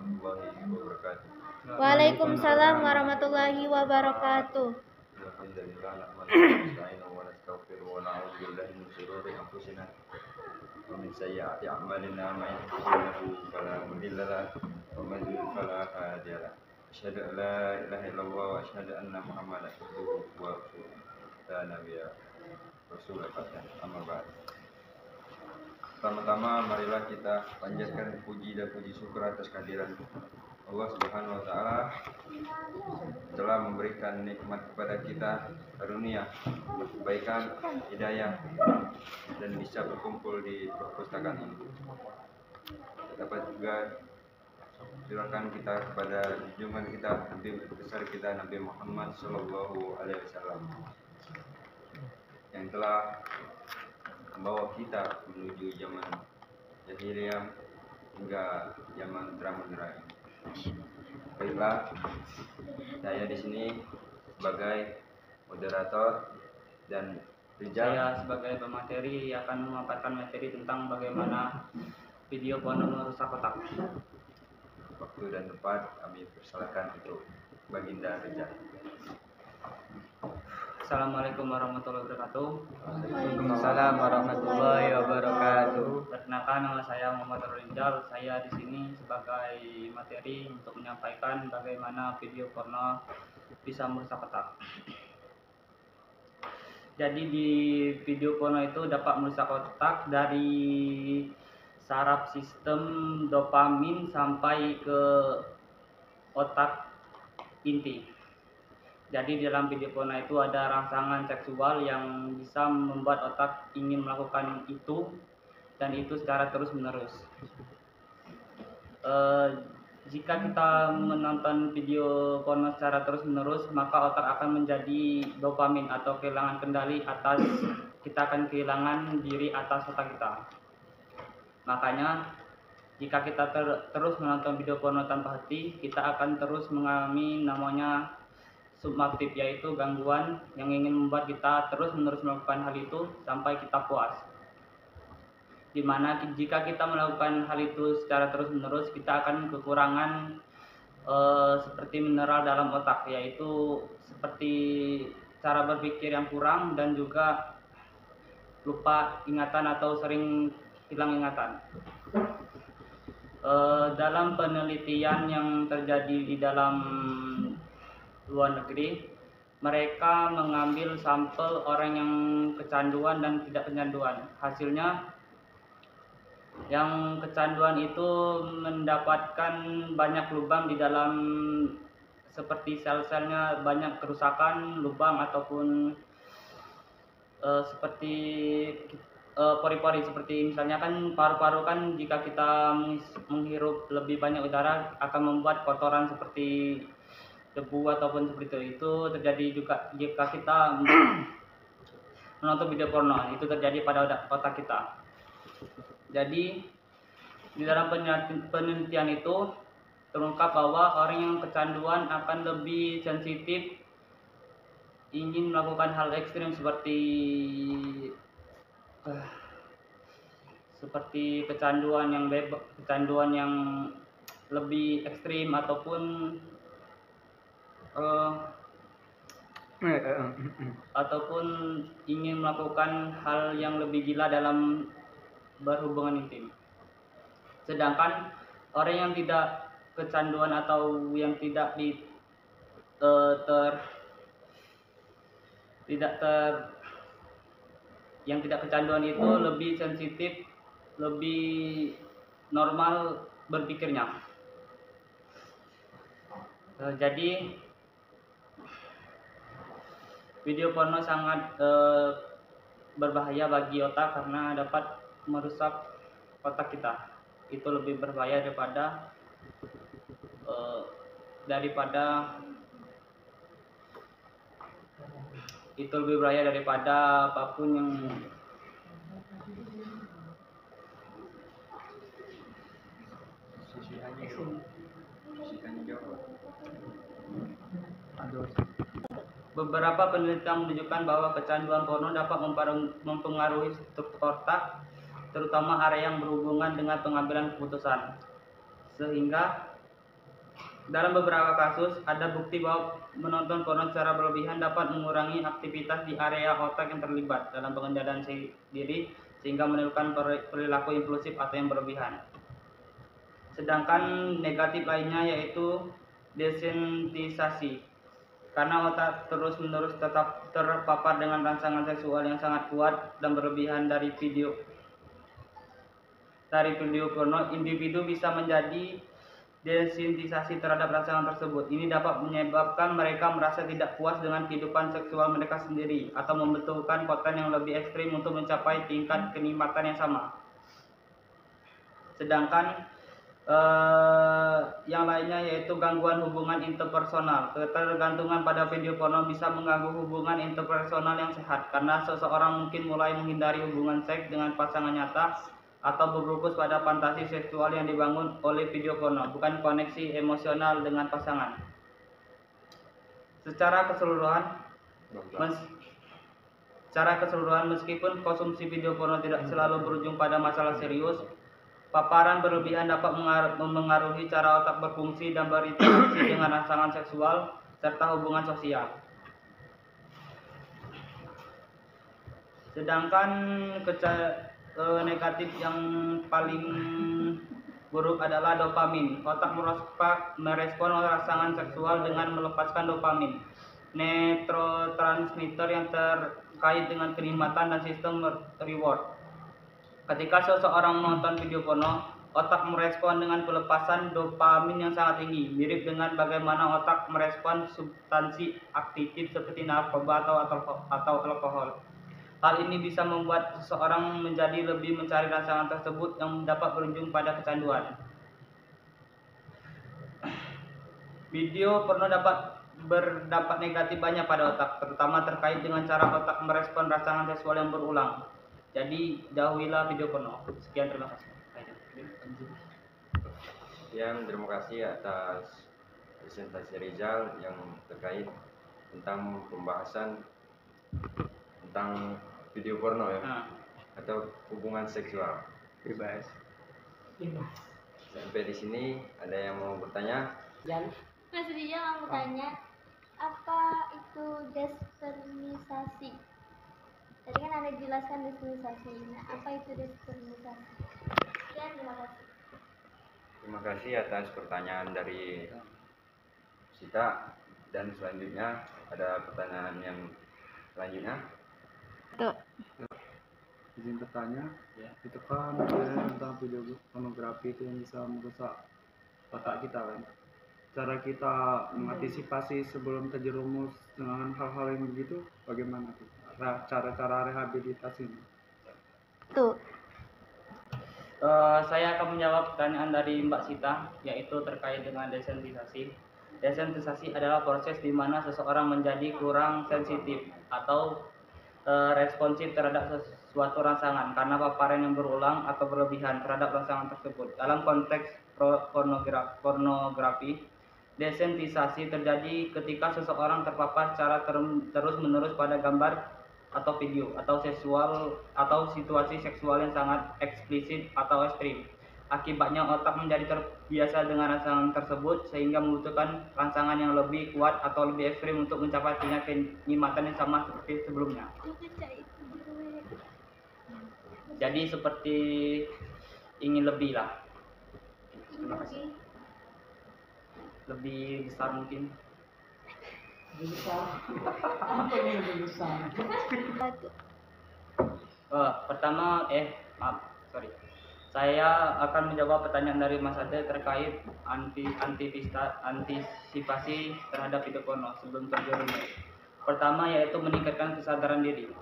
warahmatullahi wabarakatuh. Waalaikumsalam warahmatullahi wabarakatuh. Alhamdulillah nahmaduhu wa nasta'inuhu wa nastaghfiruhu wa na'udzu billahi min shururi anfusina wa min sayyi'ati a'malina may yahdihillahu fala mudilla lahu wa may yudlil fala hadiya lahu. Asyhadu an la ilaha illallah wa asyhadu anna Muhammadan abduhu wa rasuluh. La nabiyya rasulullah amma ba'd. Pertama-tama marilah kita panjatkan puji dan puji syukur atas kehadiran Allah Subhanahu wa taala telah memberikan nikmat kepada kita karunia kebaikan, hidayah dan bisa berkumpul di perpustakaan ini. Dapat juga silakan kita kepada junjungan kita Nabi besar kita Nabi Muhammad sallallahu alaihi wasallam yang telah membawa kita menuju zaman jahiliyah hingga zaman terang-benderang. Baiklah, saya di sini sebagai moderator dan Rijal. Saya sebagai pemateri akan memaparkan materi tentang bagaimana video porno merusak otak. Waktu dan tempat kami persilakan untuk Baginda Rijal. Assalamualaikum warahmatullahi wabarakatuh. Waalaikumsalam warahmatullahi wabarakatuh. Perkenalkan, nama saya Muhammad Rijal. Saya di sini sebagai materi untuk menyampaikan bagaimana video porno bisa merusak otak. Jadi di video porno itu dapat merusak otak dari saraf sistem dopamin sampai ke otak inti. Jadi di dalam video porno itu ada rangsangan seksual yang bisa membuat otak ingin melakukan itu dan itu secara terus-menerus. Jika kita menonton video porno secara terus-menerus, maka otak akan menjadi dopamin atau kehilangan kendali atas, kita akan kehilangan diri atas otak kita. Makanya jika kita terus menonton video porno tanpa henti, kita akan terus mengalami namanya submaktif, yaitu gangguan yang ingin membuat kita terus-menerus melakukan hal itu sampai kita puas. Dimana jika kita melakukan hal itu secara terus-menerus, kita akan kekurangan seperti mineral dalam otak, yaitu seperti cara berpikir yang kurang dan juga lupa ingatan atau sering hilang ingatan. Dalam penelitian yang terjadi di dalam luar negeri, mereka mengambil sampel orang yang kecanduan dan tidak kecanduan. Hasilnya yang kecanduan itu mendapatkan banyak lubang di dalam, seperti sel-selnya banyak kerusakan, lubang ataupun seperti pori-pori, seperti misalnya kan paru-paru kan jika kita menghirup lebih banyak udara akan membuat kotoran seperti debu ataupun seperti itu terjadi juga jika kita menonton video porno. Itu terjadi pada otak kita. Jadi di dalam penelitian itu terungkap bahwa orang yang kecanduan akan lebih sensitif ingin melakukan hal ekstrim seperti kecanduan yang lebih ekstrim ataupun ingin melakukan hal yang lebih gila dalam berhubungan intim. Sedangkan orang yang tidak kecanduan atau yang tidak kecanduan itu lebih sensitif, lebih normal berpikirnya. Jadi video porno sangat berbahaya bagi otak karena dapat merusak otak kita. Itu lebih berbahaya daripada apapun yang Beberapa penelitian menunjukkan bahwa kecanduan porno dapat mempengaruhi struktur otak, terutama area yang berhubungan dengan pengambilan keputusan. Sehingga Dalam beberapa kasus, ada bukti bahwa menonton porno secara berlebihan dapat mengurangi aktivitas di area otak yang terlibat dalam pengendalian diri, sehingga menimbulkan perilaku impulsif atau yang berlebihan. Sedangkan negatif lainnya yaitu desensitisasi, karena otak terus-menerus tetap terpapar dengan rangsangan seksual yang sangat kuat dan berlebihan dari video porno, individu bisa menjadi desensitisasi terhadap rangsangan tersebut. Ini dapat menyebabkan mereka merasa tidak puas dengan kehidupan seksual mereka sendiri atau membutuhkan konten yang lebih ekstrim untuk mencapai tingkat kenikmatan yang sama. Sedangkan yang lainnya yaitu gangguan hubungan interpersonal. Ketergantungan pada video porno bisa mengganggu hubungan interpersonal yang sehat, karena seseorang mungkin mulai menghindari hubungan seks dengan pasangan nyata atau berfokus pada fantasi seksual yang dibangun oleh video porno, bukan koneksi emosional dengan pasangan. Secara keseluruhan, meskipun konsumsi video porno tidak selalu berujung pada masalah serius, paparan berlebihan dapat mengaruhi cara otak berfungsi dan berinteraksi dengan rangsangan seksual serta hubungan sosial. Sedangkan negatif yang paling buruk adalah dopamin. Otak merespon rangsangan seksual dengan melepaskan dopamin, neurotransmitter yang terkait dengan kenikmatan dan sistem reward. Ketika seseorang menonton video porno, otak merespon dengan pelepasan dopamin yang sangat tinggi, mirip dengan bagaimana otak merespon substansi aktif seperti narkoba atau alkohol. Hal ini bisa membuat seseorang menjadi lebih mencari rangsangan tersebut yang dapat berujung pada kecanduan. Video porno dapat berdampak negatif banyak pada otak, terutama terkait dengan cara otak merespon rangsangan seksual yang berulang. Jadi jauhilah video porno. Sekian, terima kasih. Sekian, terima kasih atas presentasi Rizal yang terkait tentang pembahasan tentang video porno ya, atau hubungan seksual Bebas. Sampai di sini ada yang mau bertanya? Mas Rizal mau tanya, apa itu despermisasi? Tadi kan ada dijelaskan despermisasi. Nah, apa itu despermisasi? Sekian, terima kasih. Terima kasih atas pertanyaan dari Sita. Dan selanjutnya ada pertanyaan yang selanjutnya. Izin bertanya, itu kan tentang video pornografi itu yang bisa merusak otak kita kan. Cara kita mengantisipasi sebelum terjerumus dengan hal-hal yang begitu, bagaimana tuh? Cara-cara rehabilitasinya? Tuh. Saya akan menjawab pertanyaan dari Mbak Sita, yaitu terkait dengan desensitisasi. Desensitisasi adalah proses di mana seseorang menjadi kurang sensitif atau responsif terhadap sesuatu rangsangan karena paparan yang berulang atau berlebihan terhadap rangsangan tersebut. Dalam konteks pornografi, desensitisasi terjadi ketika seseorang terpapar secara terus-menerus pada gambar atau video atau situasi seksual yang sangat eksplisit atau ekstrim. Akibatnya otak menjadi terbiasa dengan rangsangan tersebut sehingga membutuhkan rangsangan yang lebih kuat atau lebih ekstrim untuk mencapai tingkat kenikmatan yang sama seperti sebelumnya. Jadi seperti ingin lebih lah. Terima kasih. Lebih besar mungkin. Pertama, saya akan menjawab pertanyaan dari Mas Ade terkait antisipasi terhadap video porno sebelum terjerumus. Pertama yaitu meningkatkan kesadaran diri.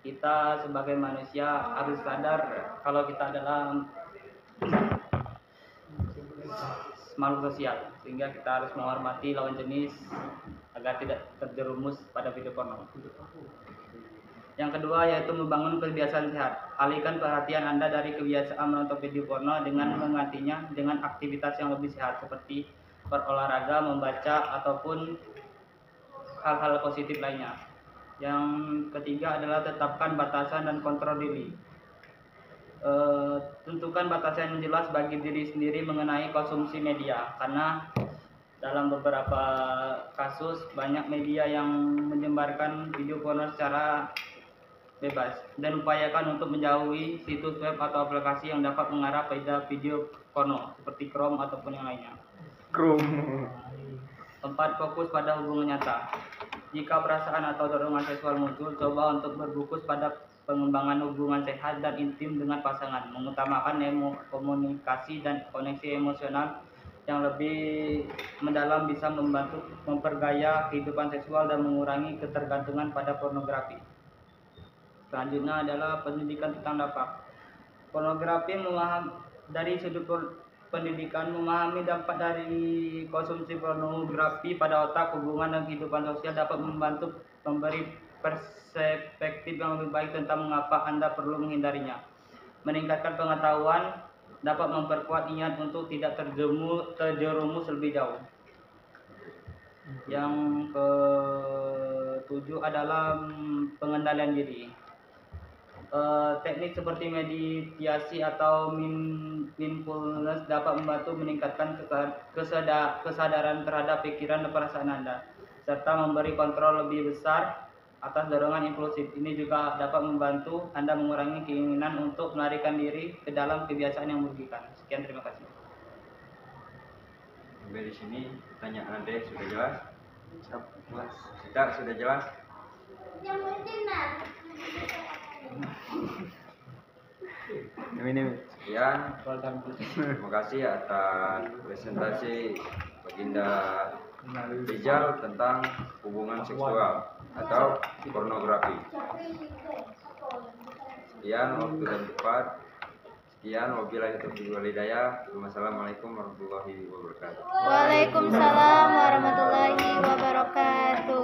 Kita sebagai manusia harus sadar kalau kita adalah makhluk sosial, sehingga kita harus menghormati lawan jenis agar tidak terjerumus pada video porno. Yang kedua yaitu membangun kebiasaan sehat. Alihkan perhatian Anda dari kebiasaan menonton video porno dengan menggantinya dengan aktivitas yang lebih sehat seperti berolahraga, membaca, ataupun hal-hal positif lainnya. Yang ketiga adalah tetapkan batasan dan kontrol diri. Tentukan batasan yang jelas bagi diri sendiri mengenai konsumsi media, karena dalam beberapa kasus banyak media yang menyebarkan video porno secara bebas dan upayakan untuk menjauhi situs web atau aplikasi yang dapat mengarah pada video porno seperti Chrome ataupun yang lainnya. Tempat fokus pada hubungan nyata. Jika perasaan atau dorongan seksual muncul, coba untuk berfokus pada pengembangan hubungan sehat dan intim dengan pasangan, mengutamakan komunikasi dan koneksi emosional yang lebih mendalam bisa membantu memperkaya kehidupan seksual dan mengurangi ketergantungan pada pornografi. Selanjutnya adalah pendidikan tentang dampak. Pornografi dari sudut pendidikan memahami dampak dari konsumsi pornografi pada otak, hubungan dan kehidupan sosial dapat membantu memberi perspektif yang lebih baik tentang mengapa Anda perlu menghindarinya. Meningkatkan pengetahuan dapat memperkuat niat untuk tidak terjerumus lebih jauh. Yang ketujuh adalah pengendalian diri. Teknik seperti meditasi atau mindfulness dapat membantu meningkatkan kesadaran terhadap pikiran dan perasaan Anda, serta memberi kontrol lebih besar atas dorongan impulsif. Ini juga dapat membantu Anda mengurangi keinginan untuk melarikan diri ke dalam kebiasaan yang merugikan. Sekian, terima kasih. Sampai di sini pertanyaan Ade sudah jelas? Tidak, sudah jelas? Sekian, terima kasih atas presentasi Baginda Rizal tentang hubungan seksual atau pornografi. Sekian waktu dan tempat. Sekian, wabillahi taufiq wal hidayah. Wassalamualaikum warahmatullahi wabarakatuh. Waalaikumsalam warahmatullahi wabarakatuh.